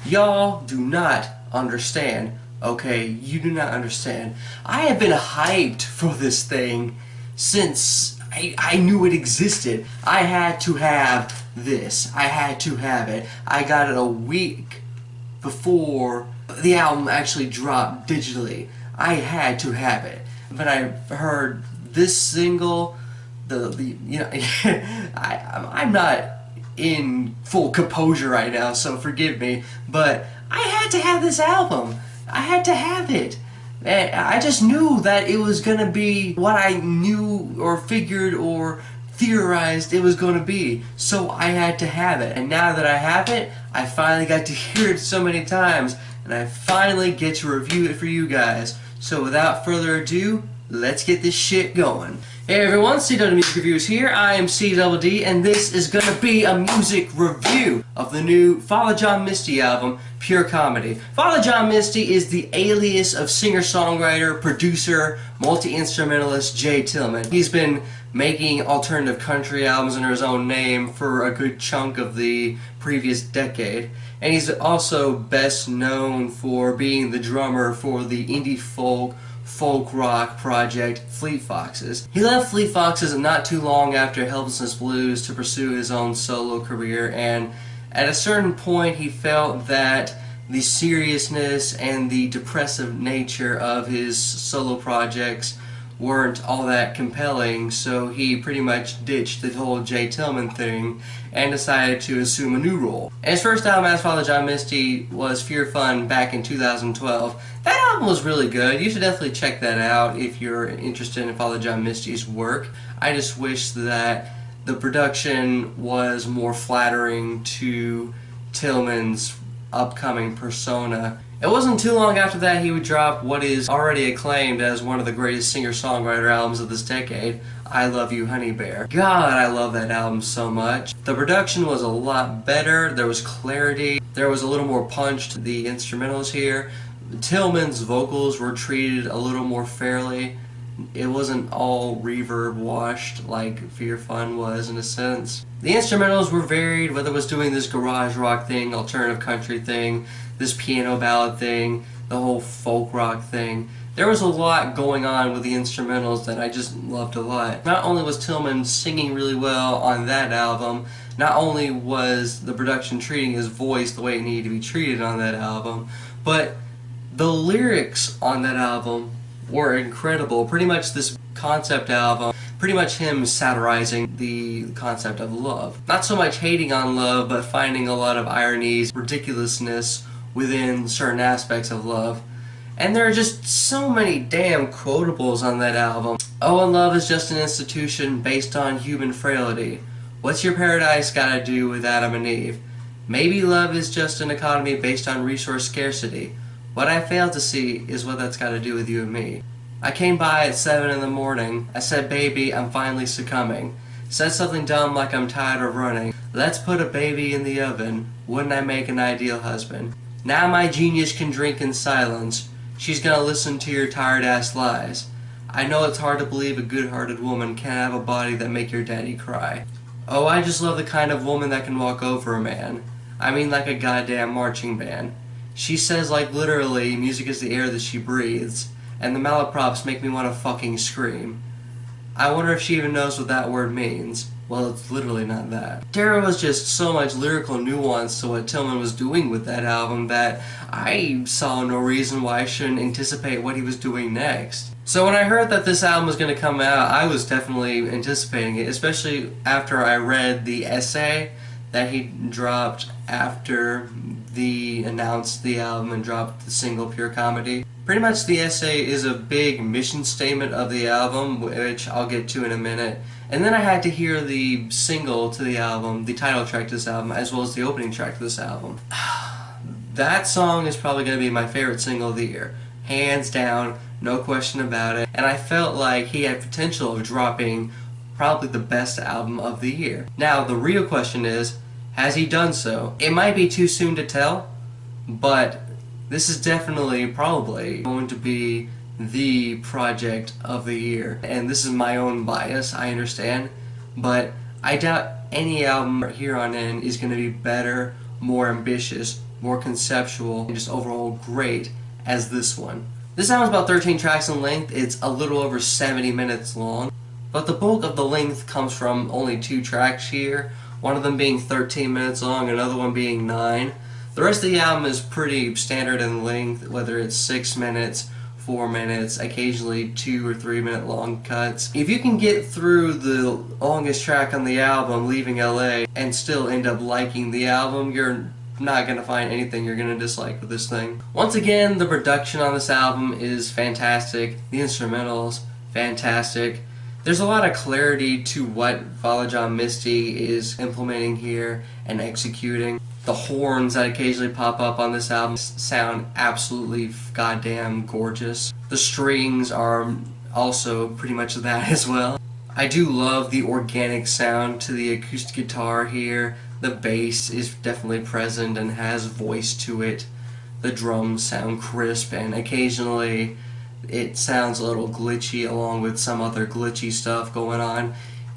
Y'all do not understand. Okay, you do not understand. I have been hyped for this thing since I knew it existed. I had to have this. I had to have it. I got it a week before the album actually dropped digitally. I had to have it. But I heard this single, you know, I'm not in full composure right now, so forgive me, but I had to have this album. I had to have it. And I just knew that it was gonna be what I knew or figured or theorized it was gonna be. So I had to have it. And now that I have it, I finally got to hear it so many times, and I finally get to review it for you guys. So without further ado, let's get this shit going. Hey everyone, CWD Music Reviews here. I am CWD, and this is gonna be a music review of the new Father John Misty album, Pure Comedy. Father John Misty is the alias of singer-songwriter, producer, multi-instrumentalist Jay Tillman. He's been making alternative country albums under his own name for a good chunk of the previous decade. And he's also best known for being the drummer for the indie folk rock project Fleet Foxes. He left Fleet Foxes not too long after Helplessness Blues to pursue his own solo career, and at a certain point he felt that the seriousness and the depressive nature of his solo projects weren't all that compelling, so he pretty much ditched the whole Jay Tillman thing and decided to assume a new role. And his first album as Father John Misty was Fear Fun back in 2012. That album was really good. You should definitely check that out if you're interested in Father John Misty's work. I just wish that the production was more flattering to Tillman's upcoming persona. It wasn't too long after that he would drop what is already acclaimed as one of the greatest singer-songwriter albums of this decade, I Love You Honey Bear. God, I love that album so much. The production was a lot better, there was clarity, there was a little more punch to the instrumentals here. Tillman's vocals were treated a little more fairly. It wasn't all reverb washed like Fear Fun was in a sense. The instrumentals were varied, whether it was doing this garage rock thing, alternative country thing, this piano ballad thing, the whole folk rock thing. There was a lot going on with the instrumentals that I just loved a lot. Not only was Tillman singing really well on that album, not only was the production treating his voice the way it needed to be treated on that album, but the lyrics on that album were incredible. Pretty much this concept album, pretty much him satirizing the concept of love. Not so much hating on love, but finding a lot of ironies, ridiculousness within certain aspects of love. And there are just so many damn quotables on that album. Oh, and love is just an institution based on human frailty. What's your paradise gotta do with Adam and Eve? Maybe love is just an economy based on resource scarcity. What I fail to see is what that's got to do with you and me. I came by at 7 in the morning. I said, baby, I'm finally succumbing. Said something dumb like I'm tired of running. Let's put a baby in the oven. Wouldn't I make an ideal husband? Now my genius can drink in silence. She's gonna listen to your tired ass lies. I know it's hard to believe a good-hearted woman can't have a body that make your daddy cry. Oh, I just love the kind of woman that can walk over a man. I mean like a goddamn marching band. She says like literally, music is the air that she breathes, and the malaprops make me want to fucking scream. I wonder if she even knows what that word means. Well, it's literally not that. There was just so much lyrical nuance to what Tillman was doing with that album that I saw no reason why I shouldn't anticipate what he was doing next. So when I heard that this album was going to come out, I was definitely anticipating it, especially after I read the essay that he dropped after he announced the album and dropped the single Pure Comedy. Pretty much the essay is a big mission statement of the album, which I'll get to in a minute. And then I had to hear the single to the album, the title track to this album, as well as the opening track to this album. That song is probably going to be my favorite single of the year. Hands down, no question about it. And I felt like he had potential of dropping probably the best album of the year. Now, the real question is, has he done so? It might be too soon to tell, but this is definitely, probably, going to be the project of the year. And this is my own bias, I understand, but I doubt any album here on in is going to be better, more ambitious, more conceptual, and just overall great as this one. This album's about 13 tracks in length. It's a little over 70 minutes long, but the bulk of the length comes from only 2 tracks here, one of them being 13 minutes long, another one being 9. The rest of the album is pretty standard in length, whether it's 6 minutes, 4 minutes, occasionally 2 or 3 minute long cuts. If you can get through the longest track on the album, Leaving LA, and still end up liking the album, you're not gonna find anything you're gonna dislike with this thing. Once again, the production on this album is fantastic. The instrumentals, fantastic. There's a lot of clarity to what John Misty is implementing here and executing. The horns that occasionally pop up on this album sound absolutely goddamn gorgeous. The strings are also pretty much that as well. I do love the organic sound to the acoustic guitar here. The bass is definitely present and has voice to it. The drums sound crisp, and occasionally it sounds a little glitchy along with some other glitchy stuff going on.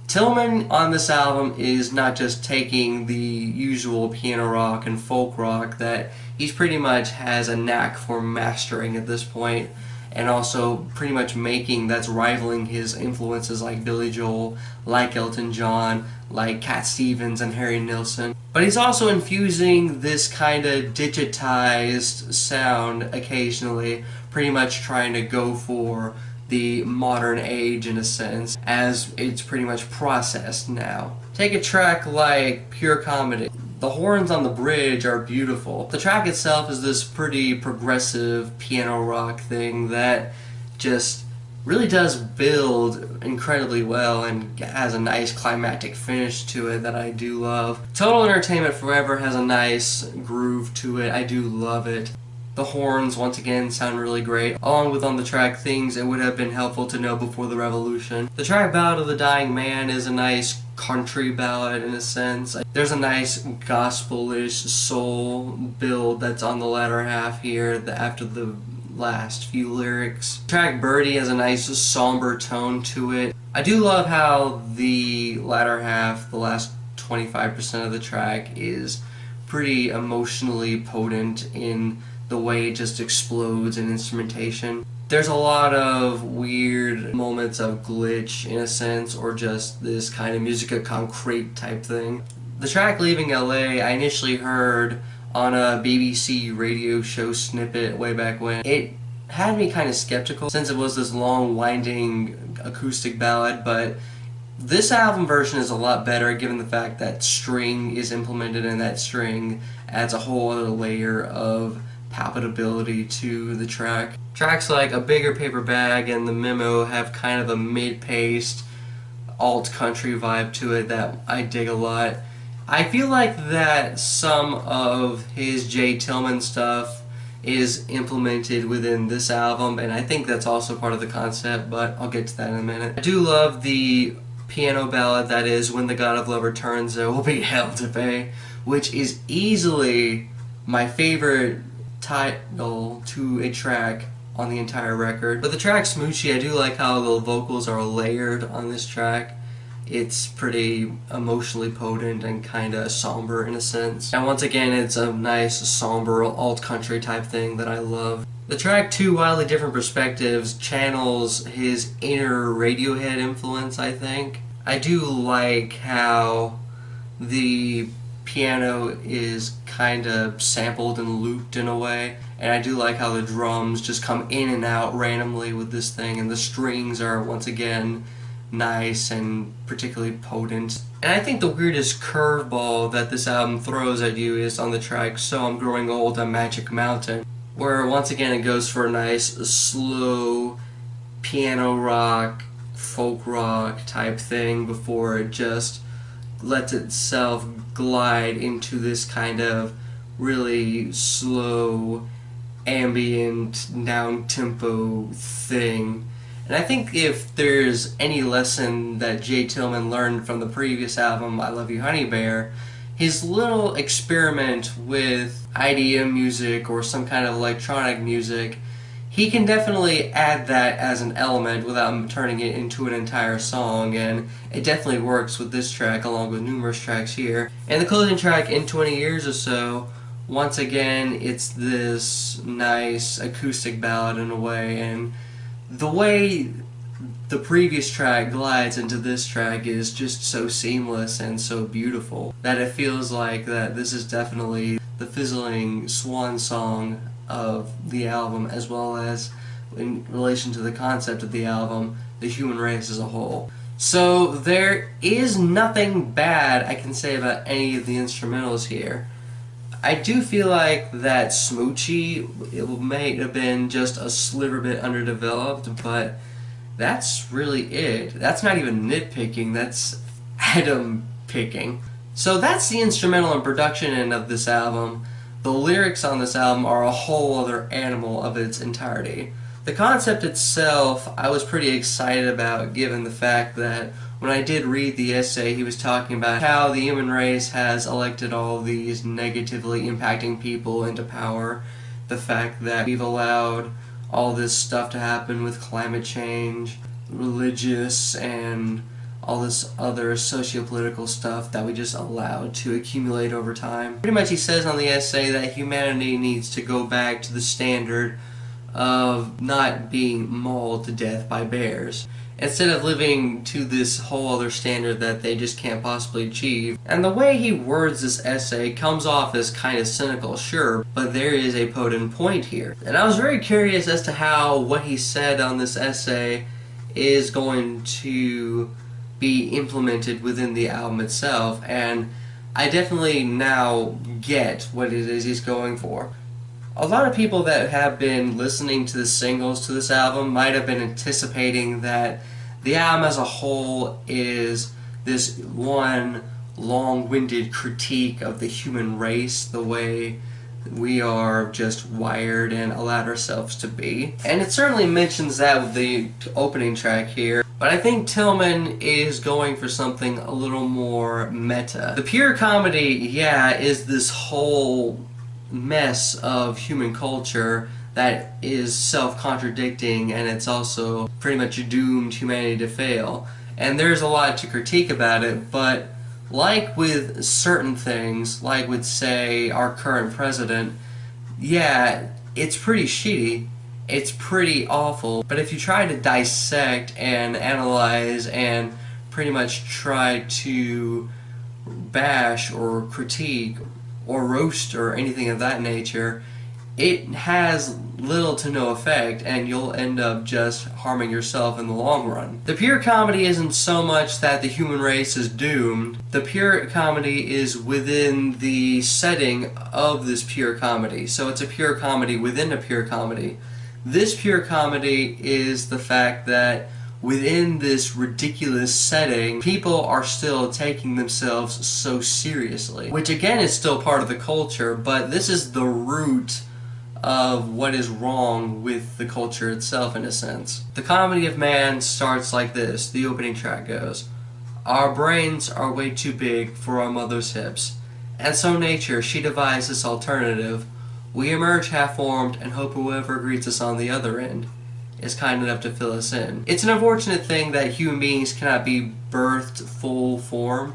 Tillman on this album is not just taking the usual piano rock and folk rock that he's pretty much has a knack for mastering at this point, and also pretty much making that's rivaling his influences like Billy Joel, like Elton John, like Cat Stevens and Harry Nilsson. But he's also infusing this kind of digitized sound occasionally, pretty much trying to go for the modern age in a sense, as it's pretty much processed now. Take a track like Pure Comedy. The horns on the bridge are beautiful. The track itself is this pretty progressive piano rock thing that just really does build incredibly well and has a nice climactic finish to it that I do love. Total Entertainment Forever has a nice groove to it. I do love it. The horns, once again, sound really great, along with on the track Things It Would Have Been Helpful to Know Before the Revolution. The track Ballad of the Dying Man is a nice country ballad in a sense. There's a nice gospel-ish soul build that's on the latter half here after the last few lyrics. The track Birdie has a nice somber tone to it. I do love how the latter half, the last 25% of the track, is pretty emotionally potent in the way it just explodes in instrumentation. There's a lot of weird moments of glitch in a sense, or just this kind of musica concrete type thing. The track Leaving LA I initially heard on a BBC radio show snippet way back when. It had me kind of skeptical since it was this long winding acoustic ballad, but this album version is a lot better given the fact that string is implemented, and that string adds a whole other layer of palpability to the track. Tracks like A Bigger Paper Bag and The Memo have kind of a mid-paced alt country vibe to it that I dig a lot. I feel like that some of his Jay Tillman stuff is implemented within this album, and I think that's also part of the concept, but I'll get to that in a minute. I do love the piano ballad that is When the God of Love Returns There Will Be Hell to Pay, which is easily my favorite title to a track on the entire record. But the track Smoochie, I do like how the vocals are layered on this track. It's pretty emotionally potent and kind of somber in a sense. And once again, it's a nice somber alt country type thing that I love. The track Two Wildly Different Perspectives channels his inner Radiohead influence, I think. I do like how the piano is kind of sampled and looped in a way, and I do like how the drums just come in and out randomly with this thing, and the strings are once again nice and particularly potent. And I think the weirdest curveball that this album throws at you is on the track So I'm Growing Old on Magic Mountain, where once again it goes for a nice slow piano rock, folk rock type thing before it just lets itself glide into this kind of really slow, ambient, down-tempo thing. And I think if there's any lesson that Jay Tillman learned from the previous album, I Love You Honey Bear, his little experiment with IDM music or some kind of electronic music, he can definitely add that as an element without turning it into an entire song, and it definitely works with this track along with numerous tracks here. And the closing track, In 20 Years or So, once again, it's this nice acoustic ballad in a way, and the way the previous track glides into this track is just so seamless and so beautiful that it feels like that this is definitely the fizzling swan song of the album, as well as in relation to the concept of the album, the human race as a whole. So there is nothing bad I can say about any of the instrumentals here. I do feel like that Smoochie, it may have been just a sliver bit underdeveloped, but that's really it. That's not even nitpicking, that's atom picking. So that's the instrumental and production end of this album. The lyrics on this album are a whole other animal of its entirety. The concept itself I was pretty excited about, given the fact that when I did read the essay, he was talking about how the human race has elected all these negatively impacting people into power. The fact that we've allowed all this stuff to happen with climate change, religious, and all this other socio-political stuff that we just allowed to accumulate over time. Pretty much he says on the essay that humanity needs to go back to the standard of not being mauled to death by bears, instead of living to this whole other standard that they just can't possibly achieve. And the way he words this essay comes off as kind of cynical, sure, but there is a potent point here. And I was very curious as to how what he said on this essay is going to be implemented within the album itself, and I definitely now get what it is he's going for. A lot of people that have been listening to the singles to this album might have been anticipating that the album as a whole is this one long-winded critique of the human race, the way we are just wired and allowed ourselves to be. And it certainly mentions that with the opening track here, but I think Tillman is going for something a little more meta. The pure comedy, yeah, is this whole mess of human culture that is self-contradicting, and it's also pretty much doomed humanity to fail. And there's a lot to critique about it, but like with certain things, like with, say, our current president, yeah, it's pretty shitty, it's pretty awful, but if you try to dissect and analyze and pretty much try to bash or critique or roast or anything of that nature, it has little to no effect, and you'll end up just harming yourself in the long run. The pure comedy isn't so much that the human race is doomed. The pure comedy is within the setting of this pure comedy. So it's a pure comedy within a pure comedy. This pure comedy is the fact that within this ridiculous setting, people are still taking themselves so seriously, which again is still part of the culture, but this is the root of what is wrong with the culture itself, in a sense. The comedy of man starts like this. The opening track goes, "Our brains are way too big for our mother's hips, and so nature, she devised this alternative. We emerge half-formed and hope whoever greets us on the other end is kind enough to fill us in." It's an unfortunate thing that human beings cannot be birthed full form,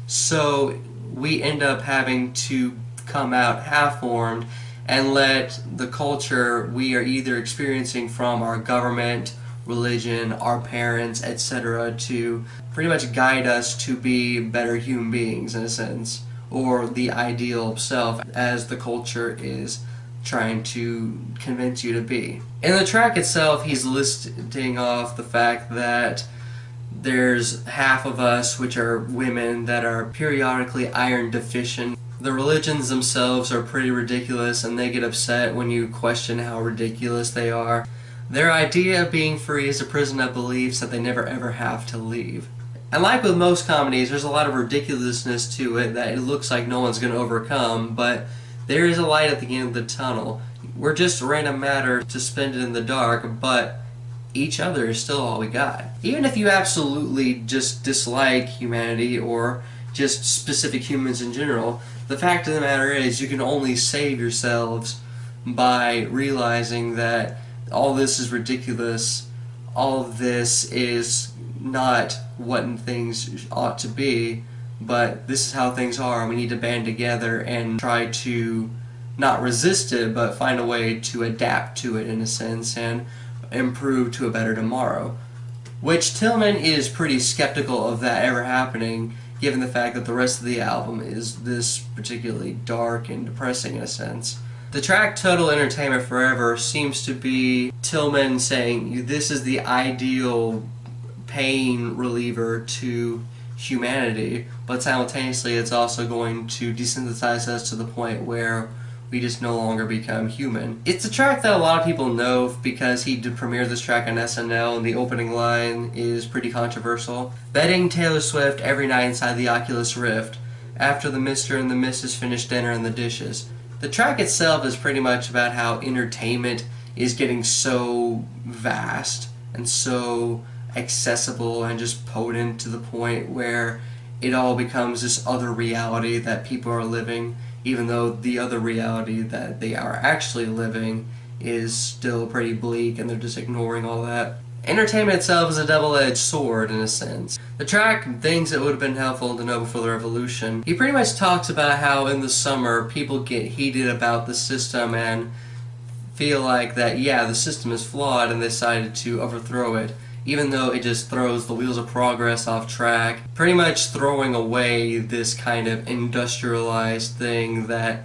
so we end up having to come out half-formed and let the culture we are either experiencing from our government, religion, our parents, etc. to pretty much guide us to be better human beings, in a sense, or the ideal self as the culture is trying to convince you to be. In the track itself, he's listing off the fact that there's half of us, which are women, that are periodically iron deficient. The religions themselves are pretty ridiculous, and they get upset when you question how ridiculous they are. Their idea of being free is a prison of beliefs that they never ever have to leave. And like with most comedies, there's a lot of ridiculousness to it that it looks like no one's going to overcome, but there is a light at the end of the tunnel. We're just random matter to spend it in the dark, but each other is still all we got. Even if you absolutely just dislike humanity or just specific humans in general, the fact of the matter is you can only save yourselves by realizing that all this is ridiculous, all of this is not what things ought to be, but this is how things are, and we need to band together and try to not resist it, but find a way to adapt to it in a sense and improve to a better tomorrow. Which Tillman is pretty skeptical of that ever happening, given the fact that the rest of the album is this particularly dark and depressing in a sense. The track Total Entertainment Forever seems to be Tillman saying this is the ideal pain reliever to humanity, but simultaneously it's also going to desensitize us to the point where we just no longer become human. It's a track that a lot of people know because he did premiere this track on SNL, and the opening line is pretty controversial. Betting Taylor Swift every night inside the Oculus Rift, after the Mr. and the Mrs. finish dinner and the dishes. The track itself is pretty much about how entertainment is getting so vast and so accessible and just potent to the point where it all becomes this other reality that people are living, even though the other reality that they are actually living is still pretty bleak and they're just ignoring all that. Entertainment itself is a double-edged sword in a sense. The track Things That Would Have Been Helpful to Know Before the Revolution, he pretty much talks about how in the summer people get heated about the system and feel like that, yeah, the system is flawed, and they decided to overthrow it, even though it just throws the wheels of progress off track, pretty much throwing away this kind of industrialized thing that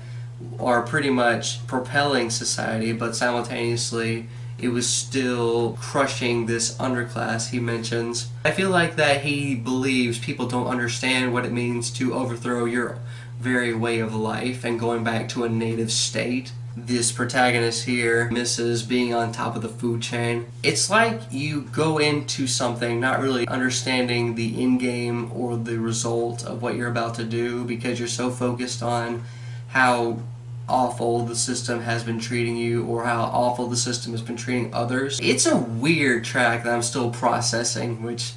are pretty much propelling society, but simultaneously it was still crushing this underclass he mentions. I feel like that he believes people don't understand what it means to overthrow your very way of life and going back to a native state. This protagonist here misses being on top of the food chain. It's like you go into something not really understanding the end game or the result of what you're about to do because you're so focused on how awful the system has been treating you or how awful the system has been treating others. It's a weird track that I'm still processing, which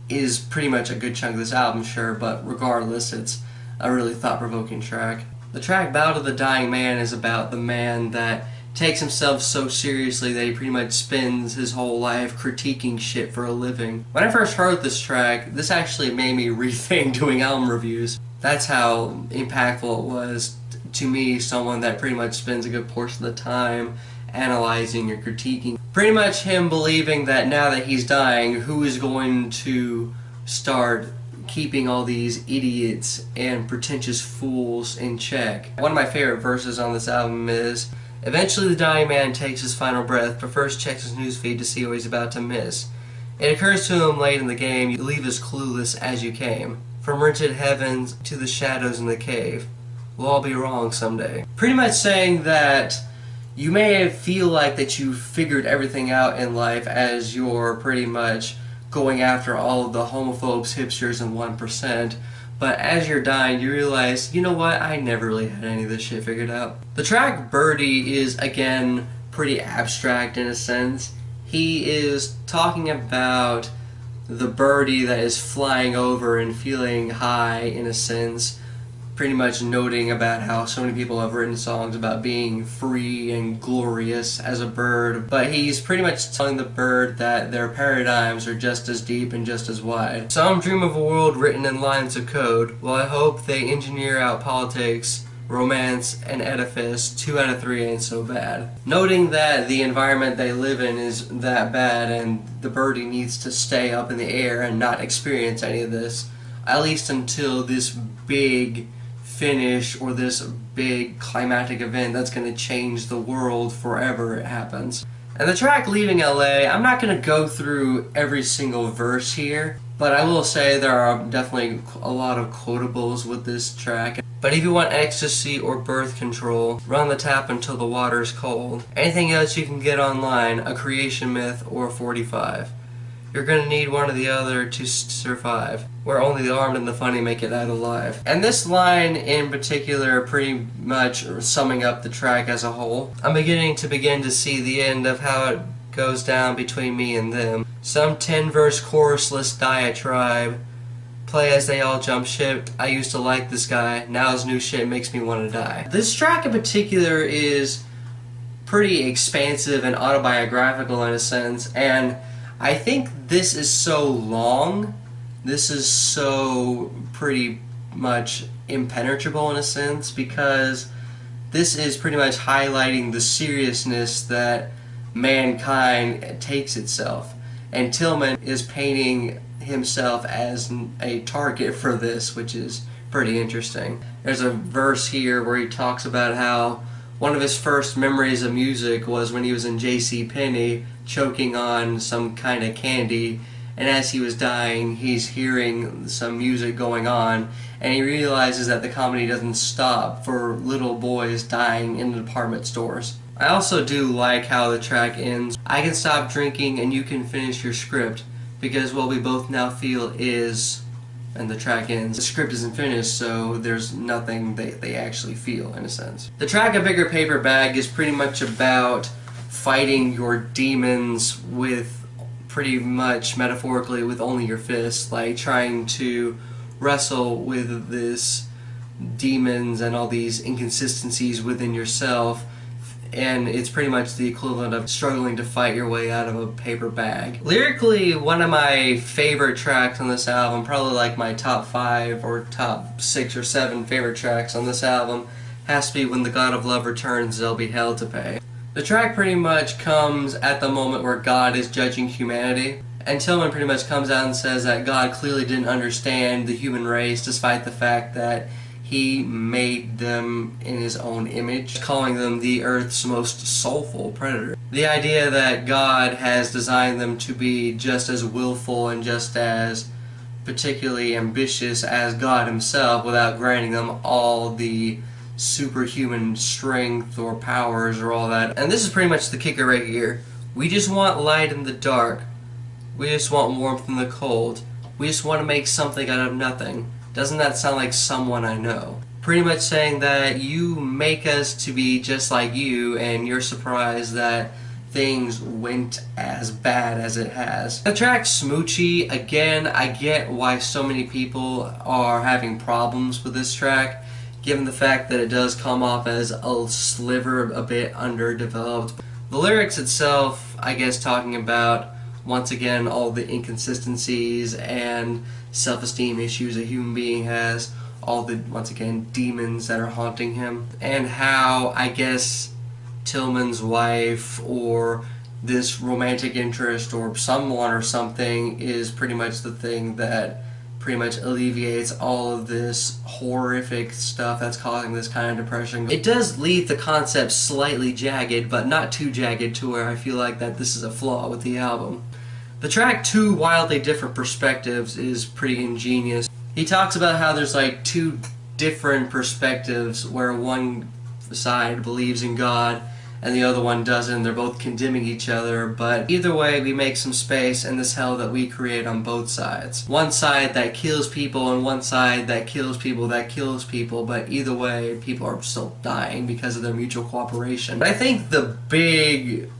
is pretty much a good chunk of this album, sure, but regardless, it's a really thought-provoking track. The track Bow to the Dying Man is about the man that takes himself so seriously that he pretty much spends his whole life critiquing shit for a living. When I first heard this track, this actually made me rethink doing album reviews. That's how impactful it was to me, someone that pretty much spends a good portion of the time analyzing or critiquing. Pretty much him believing that now that he's dying, who is going to start keeping all these idiots and pretentious fools in check. One of my favorite verses on this album is, eventually the dying man takes his final breath, but first checks his newsfeed to see what he's about to miss. It occurs to him late in the game, you leave as clueless as you came. From wretched heavens to the shadows in the cave. We'll all be wrong someday. Pretty much saying that you may feel like that you figured everything out in life as you're pretty much going after all of the homophobes, hipsters, and 1%, but as you're dying you realize, you know what, I never really had any of this shit figured out. The track Birdie is, again, pretty abstract in a sense. He is talking about the birdie that is flying over and feeling high in a sense, pretty much noting about how so many people have written songs about being free and glorious as a bird, but he's pretty much telling the bird that their paradigms are just as deep and just as wide. Some dream of a world written in lines of code, well, I hope they engineer out politics, romance, and edifice. 2 out of 3 ain't so bad. Noting that the environment they live in is that bad and the birdie needs to stay up in the air and not experience any of this, at least until this big finish or this big climactic event that's going to change the world forever it happens. And the track Leaving LA, I'm not going to go through every single verse here, but I will say there are definitely a lot of quotables with this track. But if you want ecstasy or birth control, run the tap until the water's cold. Anything else you can get online, a creation myth or 45. You're gonna need one or the other to survive, where only the armed and the funny make it out alive. And this line in particular pretty much summing up the track as a whole. I'm beginning to see the end of how it goes down between me and them. Some 10-verse chorusless diatribe. Play as they all jump ship. I used to like this guy. Now his new shit makes me want to die. This track in particular is pretty expansive and autobiographical in a sense, and I think this is so long, this is so pretty much impenetrable in a sense, because this is pretty much highlighting the seriousness that mankind takes itself. And Tillman is painting himself as a target for this, which is pretty interesting. There's a verse here where he talks about how one of his first memories of music was when he was in JCPenney choking on some kind of candy, and as he was dying he's hearing some music going on, and he realizes that the comedy doesn't stop for little boys dying in the department stores. I also do like how the track ends. I can stop drinking and you can finish your script, because what we both now feel is, and the track ends. The script isn't finished, so there's nothing they actually feel, in a sense. The track A Bigger Paper Bag is pretty much about fighting your demons with, pretty much metaphorically, with only your fists, like trying to wrestle with this demons and all these inconsistencies within yourself. And it's pretty much the equivalent of struggling to fight your way out of a paper bag. Lyrically, one of my favorite tracks on this album, probably like my top 5 or top 6 or 7 favorite tracks on this album, has to be When the God of Love Returns, There'll Be Hell to Pay. The track pretty much comes at the moment where God is judging humanity, and Tillman pretty much comes out and says that God clearly didn't understand the human race, despite the fact that he made them in his own image, calling them the Earth's most soulful predator. The idea that God has designed them to be just as willful and just as particularly ambitious as God himself, without granting them all the superhuman strength or powers or all that. And this is pretty much the kicker right here. We just want light in the dark. We just want warmth in the cold. We just want to make something out of nothing. Doesn't that sound like someone I know? Pretty much saying that you make us to be just like you, and you're surprised that things went as bad as it has. The track Smoochie, again, I get why so many people are having problems with this track, given the fact that it does come off as a sliver a bit underdeveloped. The lyrics itself, I guess, talking about, once again, all the inconsistencies and self-esteem issues a human being has, all the, once again, demons that are haunting him, and how, I guess, Tillman's wife or this romantic interest or someone or something is pretty much the thing that pretty much alleviates all of this horrific stuff that's causing this kind of depression. It does leave the concept slightly jagged, but not too jagged to where I feel like that this is a flaw with the album. The track Two Wildly Different Perspectives is pretty ingenious. He talks about how there's like two different perspectives where one side believes in God and the other one doesn't. They're both condemning each other, but either way we make some space in this hell that we create on both sides. One side that kills people and one side that kills people that kills people, but either way people are still dying because of their mutual cooperation. But I think the big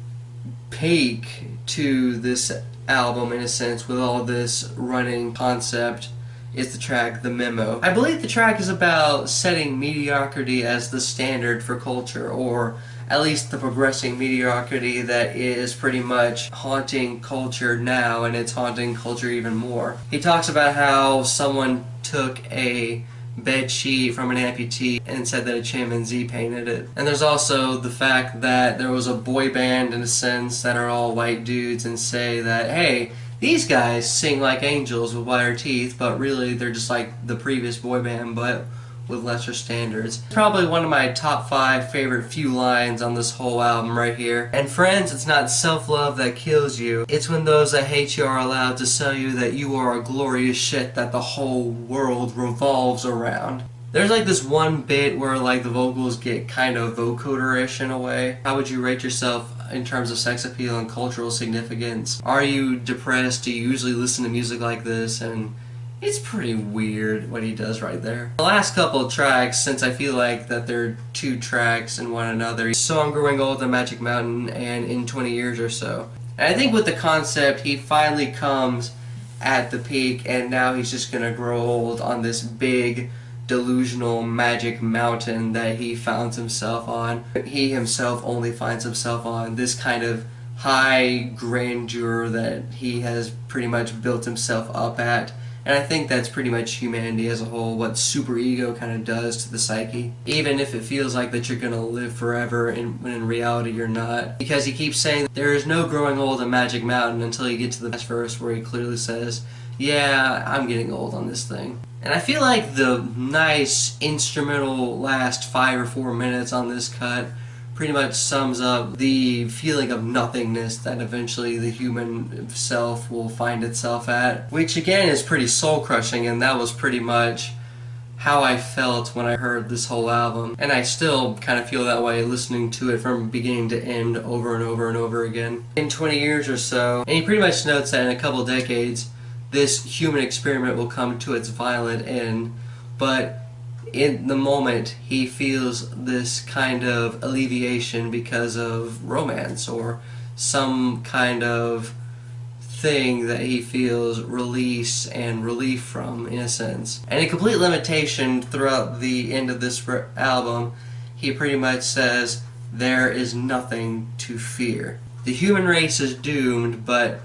peak to this album, in a sense, with all this running concept, is the track The Memo. I believe the track is about setting mediocrity as the standard for culture, or at least the progressing mediocrity that is pretty much haunting culture now, and it's haunting culture even more. He talks about how someone took a bed sheet from an amputee and said that a chimpanzee painted it. And there's also the fact that there was a boy band, in a sense, that are all white dudes and say that, hey, these guys sing like angels with whiter teeth, but really they're just like the previous boy band, but with lesser standards. Probably one of my top 5 favorite few lines on this whole album right here. And friends, it's not self-love that kills you. It's when those that hate you are allowed to sell you that you are a glorious shit that the whole world revolves around. There's like this one bit where like the vocals get kind of vocoder-ish in a way. How would you rate yourself in terms of sex appeal and cultural significance? Are you depressed? Do you usually listen to music like this? And it's pretty weird what he does right there. The last couple of tracks, since I feel like that they're 2 tracks in one another, So I'm Growing Old and Magic Mountain and In 20 Years or So. And I think with the concept, he finally comes at the peak, and now he's just gonna grow old on this big, delusional magic mountain that he finds himself on. He himself only finds himself on this kind of high grandeur that he has pretty much built himself up at, And I think that's pretty much humanity as a whole, what superego kind of does to the psyche. Even if it feels like that you're gonna live forever, when in reality you're not. Because he keeps saying, there is no growing old in Magic Mountain, until you get to the last verse where he clearly says, yeah, I'm getting old on this thing. And I feel like the nice instrumental last 5 or 4 minutes on this cut pretty much sums up the feeling of nothingness that eventually the human self will find itself at, which again is pretty soul-crushing, and that was pretty much how I felt when I heard this whole album. And I still kind of feel that way listening to it from beginning to end over and over and over again. In 20 years or so, and he pretty much notes that in a couple decades, this human experiment will come to its violent end, but in the moment he feels this kind of alleviation because of romance or some kind of thing that he feels release and relief from, in a sense. And a complete limitation throughout the end of this album, he pretty much says, there is nothing to fear. The human race is doomed, but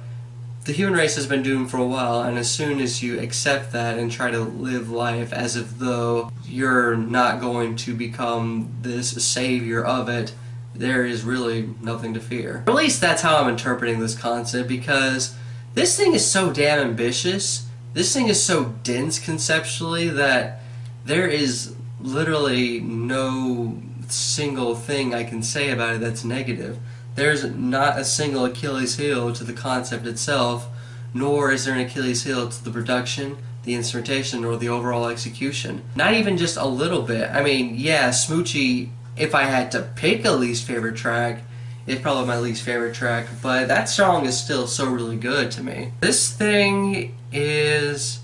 the human race has been doomed for a while, and as soon as you accept that and try to live life as if though you're not going to become this savior of it, there is really nothing to fear. Or at least that's how I'm interpreting this concept, because this thing is so damn ambitious, this thing is so dense conceptually, that there is literally no single thing I can say about it that's negative. There's not a single Achilles heel to the concept itself, nor is there an Achilles heel to the production, the instrumentation, or the overall execution. Not even just a little bit. I mean, yeah, Smoochie, if I had to pick a least favorite track, it's probably my least favorite track, but that song is still so really good to me. This thing is,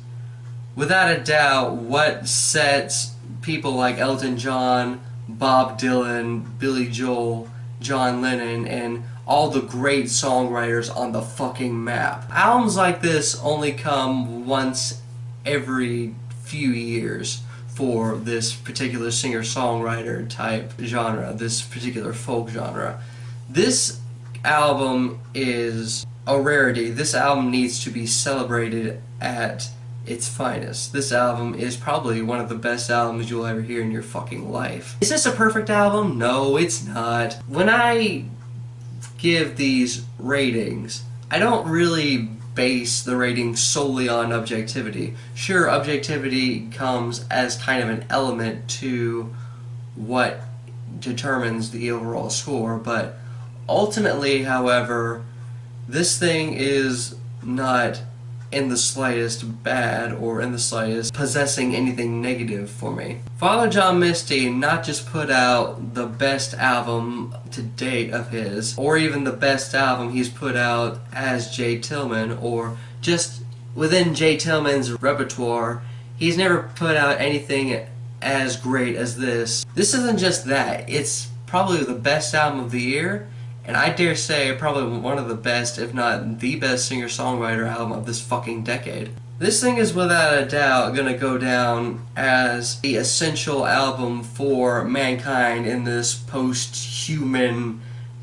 without a doubt, what sets people like Elton John, Bob Dylan, Billy Joel, John Lennon, and all the great songwriters on the fucking map. Albums like this only come once every few years for this particular singer-songwriter type genre, this particular folk genre. This album is a rarity. This album needs to be celebrated at its finest. This album is probably one of the best albums you'll ever hear in your fucking life. Is this a perfect album? No, it's not. When I give these ratings, I don't really base the rating solely on objectivity. Sure, objectivity comes as kind of an element to what determines the overall score, but ultimately, however, this thing is not in the slightest bad or in the slightest possessing anything negative for me. Father John Misty not just put out the best album to date of his, or even the best album he's put out as Jay Tillman, or just within Jay Tillman's repertoire, he's never put out anything as great as this. This isn't just that, it's probably the best album of the year, and I dare say probably one of the best, if not the best singer-songwriter album of this fucking decade. This thing is without a doubt gonna go down as the essential album for mankind in this post-human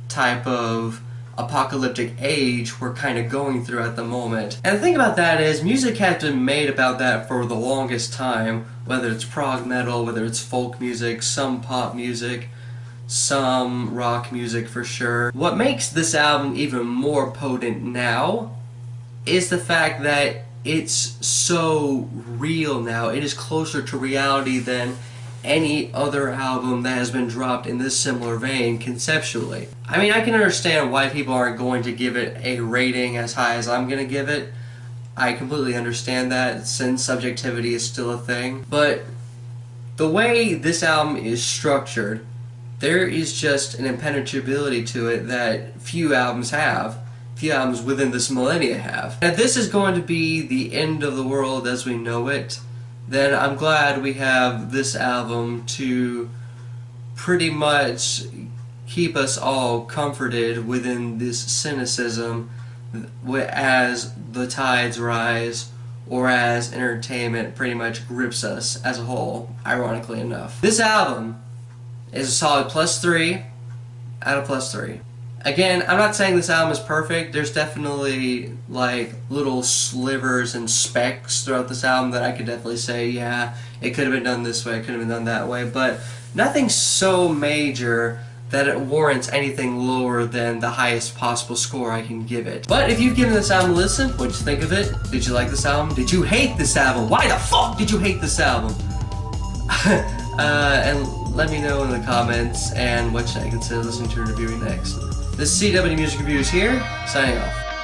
type of apocalyptic age we're kind of going through at the moment. And the thing about that is, music has been made about that for the longest time, whether it's prog metal, whether it's folk music, some pop music, some rock music for sure. What makes this album even more potent now is the fact that it's so real now. It is closer to reality than any other album that has been dropped in this similar vein conceptually. I mean, I can understand why people aren't going to give it a rating as high as I'm going to give it. I completely understand that, since subjectivity is still a thing. But the way this album is structured, there is just an impenetrability to it that few albums have. Few albums within this millennia have. And if this is going to be the end of the world as we know it, then I'm glad we have this album to pretty much keep us all comforted within this cynicism as the tides rise, or as entertainment pretty much grips us as a whole, ironically enough. This album is a solid +3 out of +3. Again, I'm not saying this album is perfect. There's definitely like little slivers and specks throughout this album that I could definitely say, yeah, it could have been done this way, it could have been done that way, but nothing so major that it warrants anything lower than the highest possible score I can give it. But if you've given this album a listen, what'd you think of it? Did you like this album? Did you hate this album? Why the fuck did you hate this album? And let me know in the comments, and what should I consider listening to and reviewing next. This CW Music Reviews here, signing off.